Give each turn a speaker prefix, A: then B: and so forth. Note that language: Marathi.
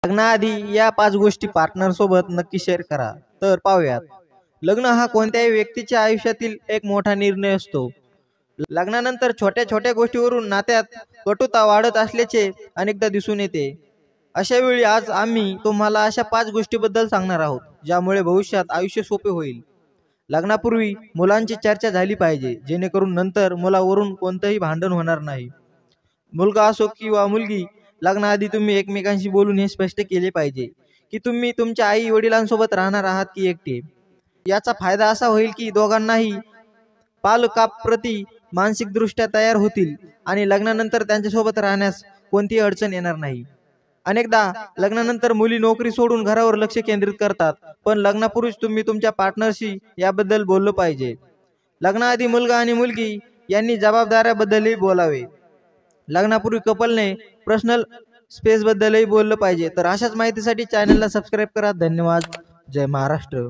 A: लग्नाआधी या 5 गोष्टी पार्टनर सोबत नक्की शेअर करा. तर पाहूयात. लग्न हा कोणत्याही व्यक्तीच्या आयुष्यातील एक मोठा निर्णय असतो. लग्नानंतर छोट्या छोट्या गोष्टीवरून नात्यात कटुता वाढत असल्याचे अनेकदा दिसून येते. अशा वेळी आज आम्ही तुम्हाला अशा 5 गोष्टीबद्दल सांगणार आहोत, ज्यामुळे भविष्यात आयुष्य सोपे होईल. लग्नापूर्वी मुलांची चर्चा झाली पाहिजे, जेणेकरून नंतर मुलावरून कोणतंही भांडण होणार नाही. मुलगा असो किंवा मुलगी, लग्नाआधी तुम्ही एकमेकांशी बोलून हे स्पष्ट केले पाहिजे की तुम्ही तुमच्या आई वडिलांसोबत राहणार आहात की एकटे. याचा फायदा असा होईल की दोघांनाही पालकाप्रती मानसिकदृष्ट्या तयार होतील आणि लग्नानंतर त्यांच्यासोबत राहण्यास कोणतीही अडचण येणार नाही. अनेकदा लग्नानंतर मुली नोकरी सोडून घरावर लक्ष केंद्रित करतात, पण लग्नापूर्वीच तुम्ही तुमच्या पार्टनरशी याबद्दल बोललं पाहिजे. लग्नाआधी मुलगा आणि मुलगी यांनी जबाबदाऱ्याबद्दलही बोलावे. लग्नापूर्वी कपलने पर्सनल स्पेस बद्दलही बोललं पाहिजे. तर अशाच माहितीसाठी चॅनलला सबस्क्राईब करा. धन्यवाद. जय महाराष्ट्र.